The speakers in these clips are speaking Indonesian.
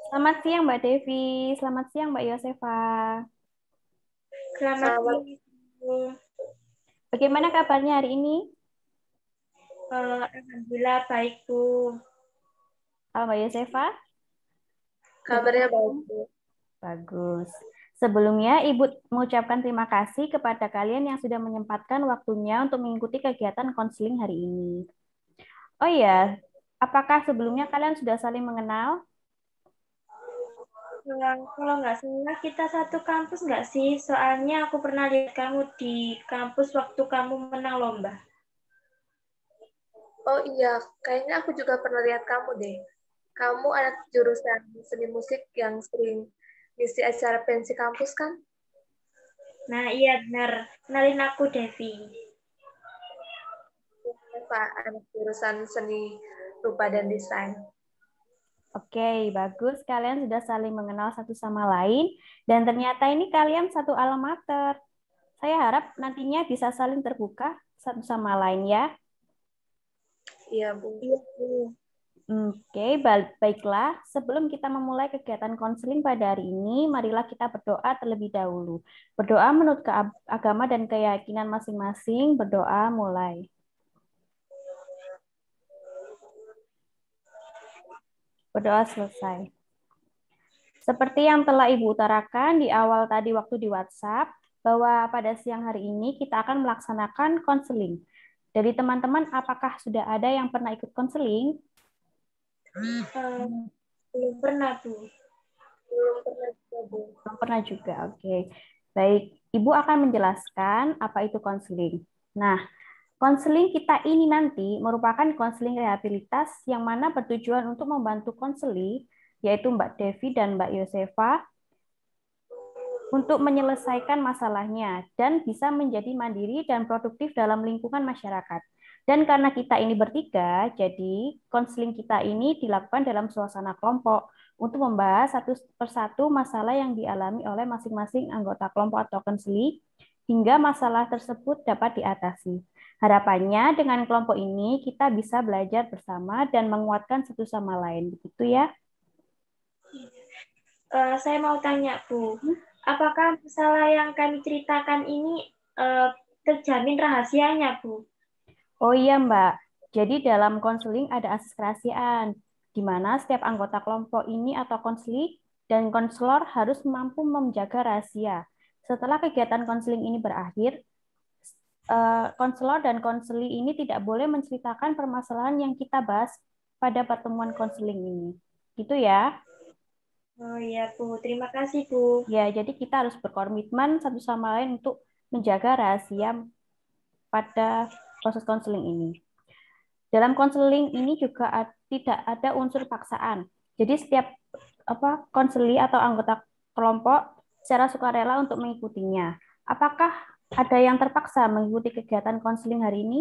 Selamat siang Mbak Devi, selamat siang Mbak Yosefa. Selamat Selamat, siang, Ibu. Bagaimana kabarnya hari ini? Alhamdulillah baik, Bu. Kalau Mbak Yosefa, kabarnya baik, bagaimana? Bu. Bagus. Sebelumnya, Ibu mengucapkan terima kasih kepada kalian yang sudah menyempatkan waktunya untuk mengikuti kegiatan konseling hari ini. Oh iya, apakah sebelumnya kalian sudah saling mengenal? Kalau nggak salah kita satu kampus nggak sih? Soalnya aku pernah lihat kamu di kampus waktu kamu menang lomba. Oh iya, kayaknya aku juga pernah lihat kamu deh. Kamu anak jurusan seni musik yang sering ngisi acara pensi kampus kan? Nah, iya benar. Kenalin aku, Devi. Pak, anak jurusan seni rupa dan desain. Oke, bagus. Kalian sudah saling mengenal satu sama lain. Dan ternyata ini kalian satu alma mater. Saya harap nantinya bisa saling terbuka satu sama lain ya. Iya, Bu. Iya, Bu. Oke, baiklah. Sebelum kita memulai kegiatan konseling pada hari ini, marilah kita berdoa terlebih dahulu. Berdoa menurut agama dan keyakinan masing-masing. Berdoa mulai. Berdoa selesai. Seperti yang telah Ibu utarakan di awal tadi waktu di WhatsApp, bahwa pada siang hari ini kita akan melaksanakan konseling. Dari teman-teman, apakah sudah ada yang pernah ikut konseling? Belum pernah, Bu. Belum pernah juga, Bu. Belum pernah juga, oke. Baik, Ibu akan menjelaskan apa itu konseling. Nah, konseling kita ini nanti merupakan konseling rehabilitas yang mana bertujuan untuk membantu konseli, yaitu Mbak Devi dan Mbak Yosefa, untuk menyelesaikan masalahnya dan bisa menjadi mandiri dan produktif dalam lingkungan masyarakat. Dan karena kita ini bertiga, jadi konseling kita ini dilakukan dalam suasana kelompok untuk membahas satu persatu masalah yang dialami oleh masing-masing anggota kelompok atau konseli hingga masalah tersebut dapat diatasi. Harapannya dengan kelompok ini kita bisa belajar bersama dan menguatkan satu sama lain. Begitu ya. Saya mau tanya, Bu. Apakah masalah yang kami ceritakan ini terjamin rahasianya, Bu? Oh iya Mbak, jadi dalam konseling ada asas kerahasiaan, di mana setiap anggota kelompok ini atau konseli dan konselor harus mampu menjaga rahasia. Setelah kegiatan konseling ini berakhir, konselor dan konseli ini tidak boleh menceritakan permasalahan yang kita bahas pada pertemuan konseling ini. Gitu ya. Oh iya, Bu. Terima kasih, Bu. Ya, jadi kita harus berkomitmen satu sama lain untuk menjaga rahasia pada proses konseling ini. Dalam konseling ini juga tidak ada unsur paksaan. Jadi setiap konseli atau anggota kelompok secara sukarela untuk mengikutinya. Apakah ada yang terpaksa mengikuti kegiatan konseling hari ini?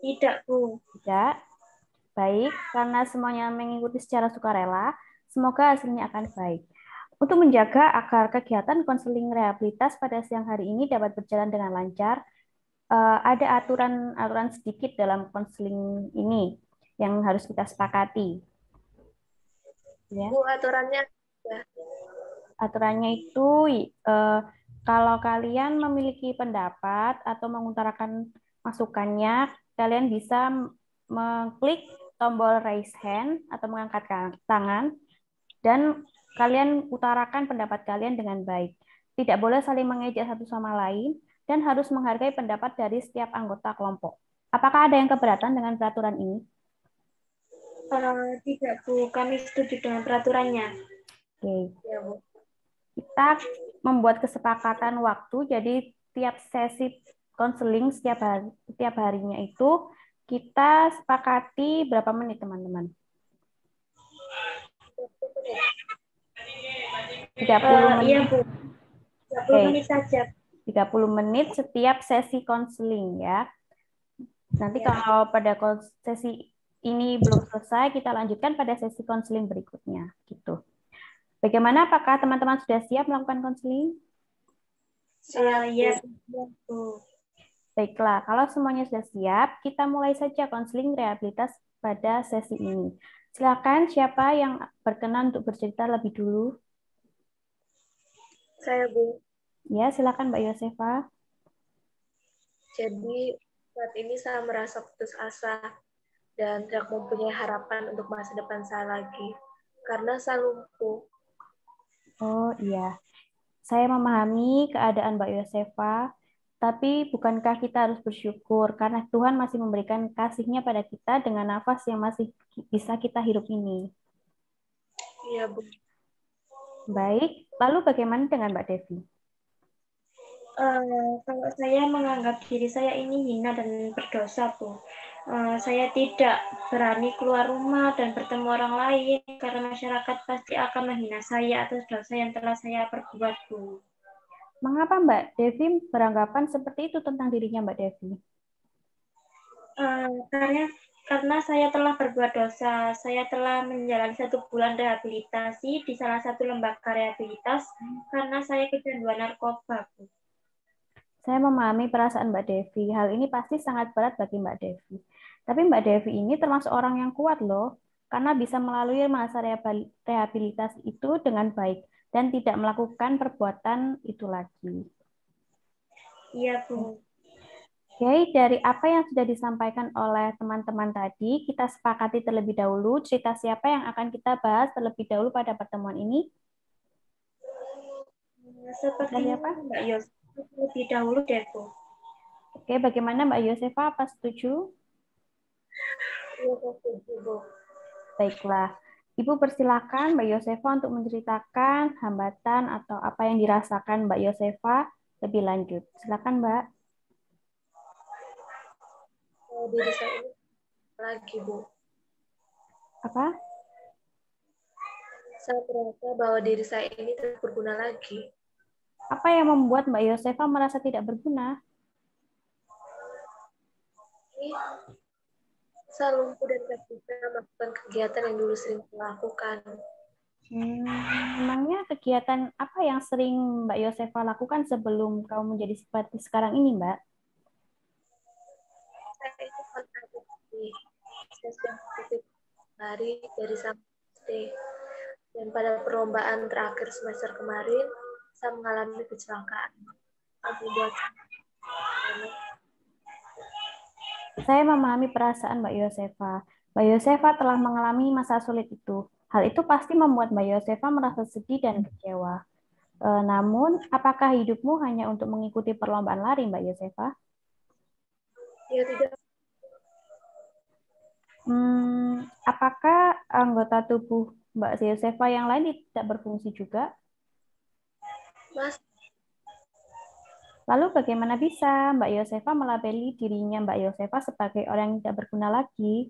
Tidak, Bu. Tidak. Baik, karena semuanya mengikuti secara sukarela, semoga hasilnya akan baik. Untuk menjaga agar kegiatan konseling rehabilitas pada siang hari ini dapat berjalan dengan lancar, ada aturan-aturan sedikit dalam konseling ini yang harus kita sepakati. Ya, Bu, aturannya ya. aturannya itu kalau kalian memiliki pendapat atau mengutarakan masukannya, kalian bisa mengklik tombol raise hand atau mengangkat tangan dan kalian utarakan pendapat kalian dengan baik. Tidak boleh saling mengejek satu sama lain dan harus menghargai pendapat dari setiap anggota kelompok. Apakah ada yang keberatan dengan peraturan ini? Tidak, Bu. Kami setuju dengan peraturannya. Oke. Ya, Bu. Kita membuat kesepakatan waktu, jadi tiap sesi konseling setiap harinya itu kita sepakati berapa menit, teman-teman? 30 Iya, menit. Bu. 30 Oke, menit saja. 30 menit setiap sesi konseling ya. Nanti Ya. kalau pada sesi ini belum selesai, kita lanjutkan pada sesi konseling berikutnya gitu. Bagaimana? Apakah teman-teman sudah siap melakukan konseling? Siap, Iya, Bu. Bu. Baiklah, kalau semuanya sudah siap, kita mulai saja konseling rehabilitas pada sesi ini. Silakan siapa yang berkenan untuk bercerita lebih dulu? Saya, Bu. Ya, silakan Mbak Yosefa. Jadi saat ini saya merasa putus asa dan tidak mempunyai harapan untuk masa depan saya lagi. Karena saya lumpuh. Oh iya, saya memahami keadaan Mbak Yosefa, tapi bukankah kita harus bersyukur karena Tuhan masih memberikan kasih-Nya pada kita dengan nafas yang masih bisa kita hirup ini. Iya, Bu. Baik, lalu bagaimana dengan Mbak Devi? Kalau saya menganggap diri saya ini hina dan berdosa, Bu. Saya tidak berani keluar rumah dan bertemu orang lain karena masyarakat pasti akan menghina saya atas dosa yang telah saya perbuat, Bu. Mengapa Mbak Devi beranggapan seperti itu tentang dirinya Mbak Devi? Karena saya telah berbuat dosa, saya telah menjalani 1 bulan rehabilitasi di salah satu lembaga rehabilitas karena saya kecanduan narkoba, Bu. Saya memahami perasaan Mbak Devi. Hal ini pasti sangat berat bagi Mbak Devi. Tapi Mbak Devi ini termasuk orang yang kuat loh, karena bisa melalui masa rehabilitasi itu dengan baik dan tidak melakukan perbuatan itu lagi. Iya, Bu. Oke, dari apa yang sudah disampaikan oleh teman-teman tadi, kita sepakati terlebih dahulu cerita siapa yang akan kita bahas terlebih dahulu pada pertemuan ini. Sepertinya Siapa? Mbak Yos lebih dahulu deh, Bu. Oke, bagaimana Mbak Yosefa? Apa setuju? Iya, saya setuju, Bu. Baiklah. Ibu persilakan Mbak Yosefa untuk menceritakan hambatan atau apa yang dirasakan Mbak Yosefa lebih lanjut. Silakan Mbak. Diri saya ini lagi, Bu. Apa? Saya merasa bahwa diri saya ini tidak berguna lagi. Apa yang membuat Mbak Yosefa merasa tidak berguna? Ini saya lumpuh dan tidak bisa melakukan kegiatan yang dulu sering saya lakukan. Memangnya kegiatan apa yang sering Mbak Yosefa lakukan sebelum kamu menjadi seperti sekarang ini, Mbak? Saya itu kan di sesi aktif hari dari sampai dan pada perlombaan terakhir semester kemarin saya mengalami kecelakaan. Membuat Saya memahami perasaan Mbak Yosefa. Mbak Yosefa telah mengalami masa sulit itu. Hal itu pasti membuat Mbak Yosefa merasa sedih dan kecewa. Namun, apakah hidupmu hanya untuk mengikuti perlombaan lari, Mbak Yosefa? ya tidak, Apakah anggota tubuh Mbak Yosefa yang lain tidak berfungsi juga? Mas. Lalu bagaimana bisa Mbak Yosefa melabeli dirinya Mbak Yosefa sebagai orang yang tidak berguna lagi?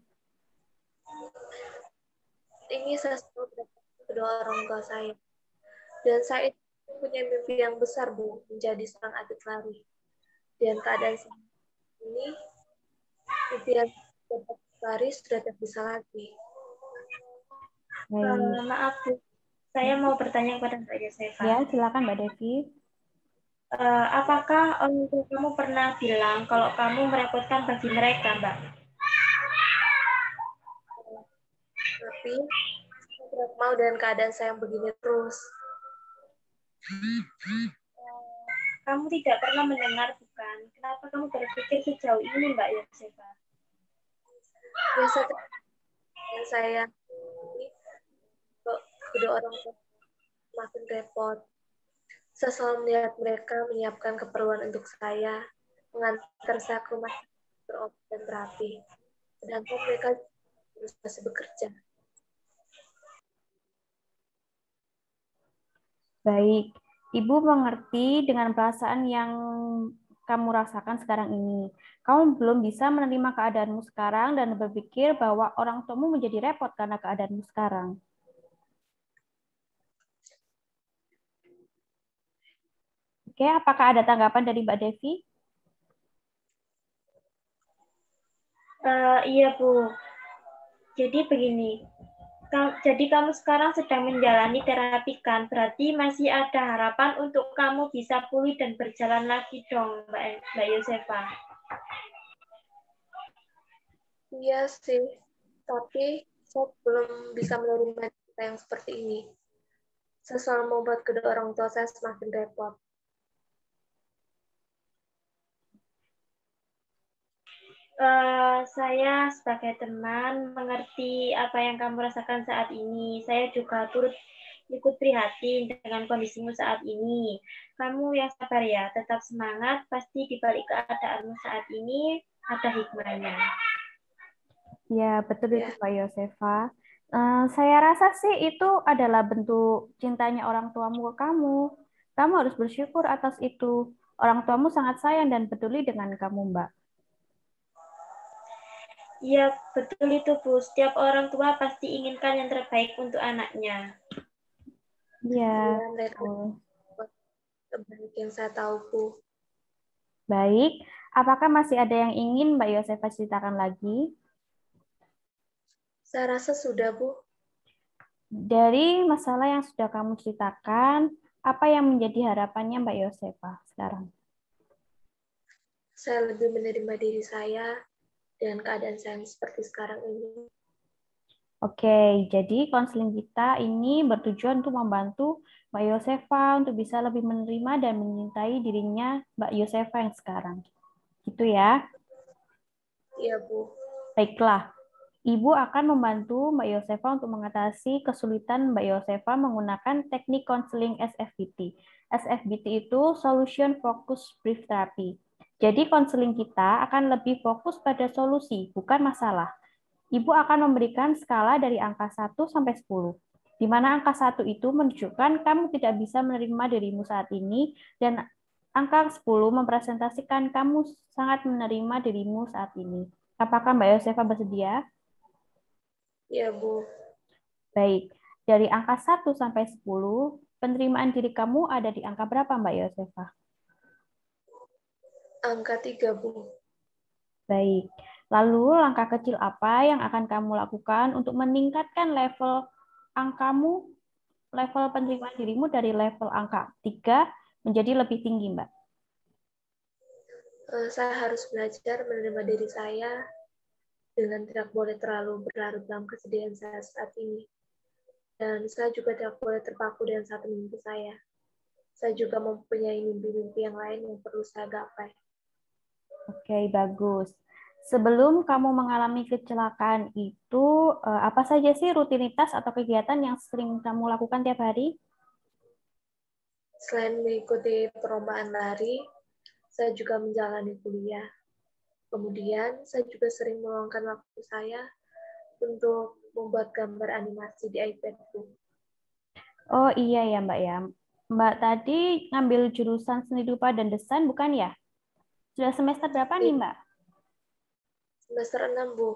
Ini saya selalu berdoa kedua orang tua saya. Dan saya punya mimpi yang besar, Bu, menjadi seorang atlet lari. Dan keadaan ini, mimpi yang dapat lari sudah tidak bisa lagi. Maaf, Bu. Saya mau bertanya kepada Mbak Yosefa. Ya, silakan Mbak Devi. Apakah orang tua kamu pernah bilang kalau kamu merepotkan bagi mereka, Mbak? Tapi saya tidak mau dengan keadaan saya yang begini terus. Kamu tidak pernah mendengar, bukan? Kenapa kamu berpikir sejauh ini, Mbak Yosefa? Biasa saya kedua orang tua makin repot. Saya selalu melihat mereka menyiapkan keperluan untuk saya, mengantar saya ke rumah berobat dan terapi. Sedangkan mereka terus masih bekerja. Baik, Ibu mengerti dengan perasaan yang kamu rasakan sekarang ini. Kamu belum bisa menerima keadaanmu sekarang dan berpikir bahwa orang tuamu menjadi repot karena keadaanmu sekarang. Oke, apakah ada tanggapan dari Mbak Devi? Iya, Bu. Jadi begini, jadi kamu sekarang sedang menjalani terapi kan? Berarti masih ada harapan untuk kamu bisa pulih dan berjalan lagi dong, Mbak Yosefa. Iya sih, tapi saya belum bisa menerima cerita yang seperti ini. Saya selalu membuat kedua orang tua saya semakin repot. Saya sebagai teman mengerti apa yang kamu rasakan saat ini. Saya juga turut ikut prihatin dengan kondisimu saat ini. Kamu yang sabar ya, tetap semangat. Pasti di balik keadaanmu saat ini ada hikmahnya. Ya, betul itu Ya, Mbak Yosefa. Saya rasa sih itu adalah bentuk cintanya orang tuamu ke kamu. Kamu harus bersyukur atas itu. Orang tuamu sangat sayang dan peduli dengan kamu, Mbak. Iya, betul itu, Bu. Setiap orang tua pasti inginkan yang terbaik untuk anaknya. Iya, iya mereka betul. buat terbaik yang saya tahu, Bu. Baik, apakah masih ada yang ingin Mbak Yosefa ceritakan lagi? Saya rasa sudah, Bu. Dari masalah yang sudah kamu ceritakan, apa yang menjadi harapannya Mbak Yosefa sekarang? Saya lebih menerima diri saya dengan keadaan saya yang seperti sekarang ini. Oke, jadi konseling kita ini bertujuan untuk membantu Mbak Yosefa untuk bisa lebih menerima dan mencintai dirinya Mbak Yosefa yang sekarang. Gitu ya. Iya, Bu. Baiklah, Ibu akan membantu Mbak Yosefa untuk mengatasi kesulitan Mbak Yosefa menggunakan teknik konseling SFBT. SFBT itu Solution Focus Brief Therapy. Jadi konseling kita akan lebih fokus pada solusi, bukan masalah. Ibu akan memberikan skala dari angka 1 sampai 10, di mana angka 1 itu menunjukkan kamu tidak bisa menerima dirimu saat ini, dan angka 10 mempresentasikan kamu sangat menerima dirimu saat ini. Apakah Mbak Yosefa bersedia? Iya, Bu. Baik, dari angka 1 sampai 10, penerimaan diri kamu ada di angka berapa Mbak Yosefa? Angka 3, Bu. Baik, lalu langkah kecil apa yang akan kamu lakukan untuk meningkatkan level angkamu, level penerimaan dirimu dari level angka 3 menjadi lebih tinggi, Mbak? Saya harus belajar menerima diri saya dengan tidak boleh terlalu berlarut dalam kesedihan saya saat ini. Dan saya juga tidak boleh terpaku dengan satu mimpi saya. Saya juga mempunyai mimpi-mimpi yang lain yang perlu saya gapai. Oke, bagus. Sebelum kamu mengalami kecelakaan itu, apa saja sih rutinitas atau kegiatan yang sering kamu lakukan tiap hari? Selain mengikuti perlombaan lari, saya juga menjalani kuliah. Kemudian, saya juga sering meluangkan waktu saya untuk membuat gambar animasi di iPad-ku. Oh iya ya Mbak ya. Mbak tadi ngambil jurusan seni rupa dan desain bukan ya? Sudah semester berapa nih Mbak? Semester 6, Bu.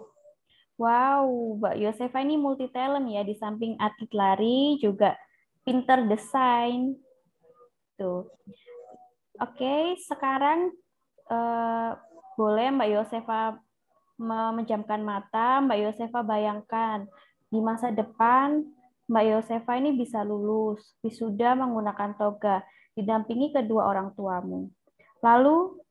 Wow, Mbak Yosefa ini multi talent ya. Di samping atlet lari juga pinter desain. Tuh. Oke, sekarang eh, boleh Mbak Yosefa memejamkan mata. Mbak Yosefa bayangkan di masa depan Mbak Yosefa ini bisa lulus, wisuda menggunakan toga, didampingi kedua orang tuamu. Lalu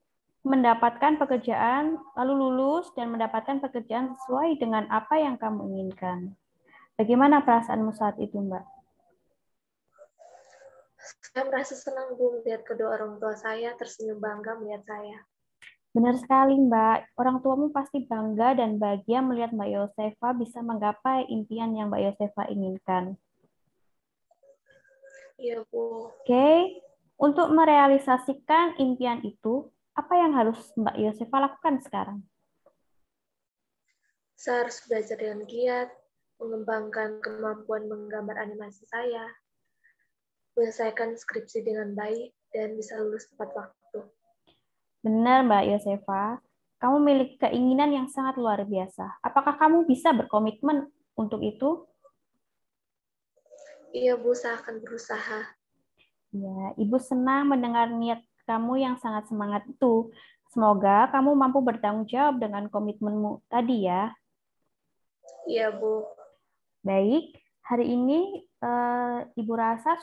mendapatkan pekerjaan, lalu lulus dan mendapatkan pekerjaan sesuai dengan apa yang kamu inginkan. Bagaimana perasaanmu saat itu, Mbak? Saya merasa senang, Bu, melihat kedua orang tua saya tersenyum bangga melihat saya. Benar sekali, Mbak. Orang tuamu pasti bangga dan bahagia melihat Mbak Yosefa bisa menggapai impian yang Mbak Yosefa inginkan. Iya, Bu. Oke, untuk merealisasikan impian itu, apa yang harus Mbak Yosefa lakukan sekarang? Saya harus belajar dengan giat, mengembangkan kemampuan menggambar animasi saya, menyelesaikan skripsi dengan baik, dan bisa lulus tepat waktu. Benar, Mbak Yosefa. Kamu memiliki keinginan yang sangat luar biasa. Apakah kamu bisa berkomitmen untuk itu? Iya, Bu, saya akan berusaha. Ya, Ibu senang mendengar niat kamu yang sangat semangat itu. Semoga kamu mampu bertanggung jawab dengan komitmenmu tadi ya. Iya, Bu. Baik, hari ini Ibu rasa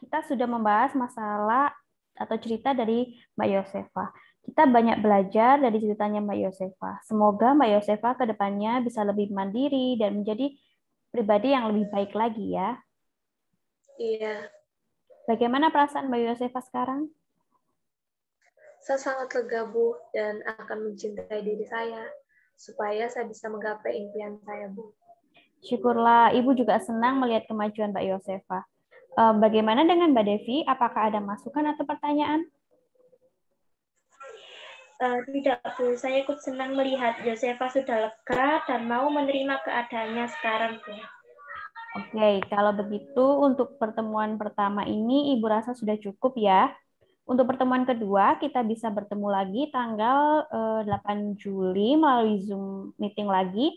kita sudah membahas masalah atau cerita dari Mbak Yosefa. Kita banyak belajar dari ceritanya Mbak Yosefa. Semoga Mbak Yosefa ke depannya bisa lebih mandiri dan menjadi pribadi yang lebih baik lagi ya. Iya, Bagaimana perasaan Mbak Yosefa sekarang? saya sangat lega, Bu, dan akan mencintai diri saya supaya saya bisa menggapai impian saya, Bu. Syukurlah, Ibu juga senang melihat kemajuan Mbak Yosefa. Bagaimana dengan Mbak Devi? Apakah ada masukan atau pertanyaan? Tidak, Bu. Saya ikut senang melihat Josefa sudah lega dan mau menerima keadaannya sekarang, Bu. Oke, kalau begitu untuk pertemuan pertama ini Ibu rasa sudah cukup ya. Untuk pertemuan kedua, kita bisa bertemu lagi tanggal 8 Juli melalui Zoom meeting lagi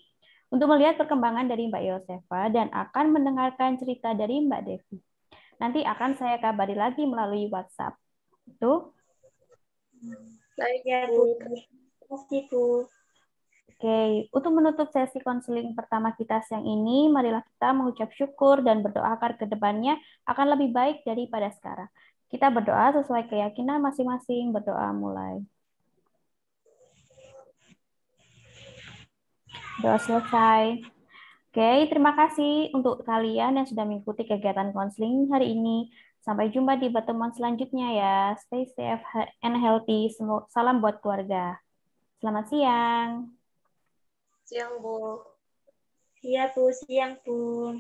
untuk melihat perkembangan dari Mbak Yosefa dan akan mendengarkan cerita dari Mbak Devi. Nanti akan saya kabari lagi melalui WhatsApp. Itu. Baik, Ya, Bu. Bu. Terima kasih, Bu. Oke, untuk menutup sesi konseling pertama kita siang ini, marilah kita mengucap syukur dan berdoa agar ke depannya akan lebih baik daripada sekarang. Kita berdoa sesuai keyakinan masing-masing, berdoa mulai. Doa selesai. Oke, terima kasih untuk kalian yang sudah mengikuti kegiatan konseling hari ini. Sampai jumpa di pertemuan selanjutnya ya. Stay safe and healthy. Salam buat keluarga. Selamat siang. Siang, Bu. Iya, Bu. Siang, Bu.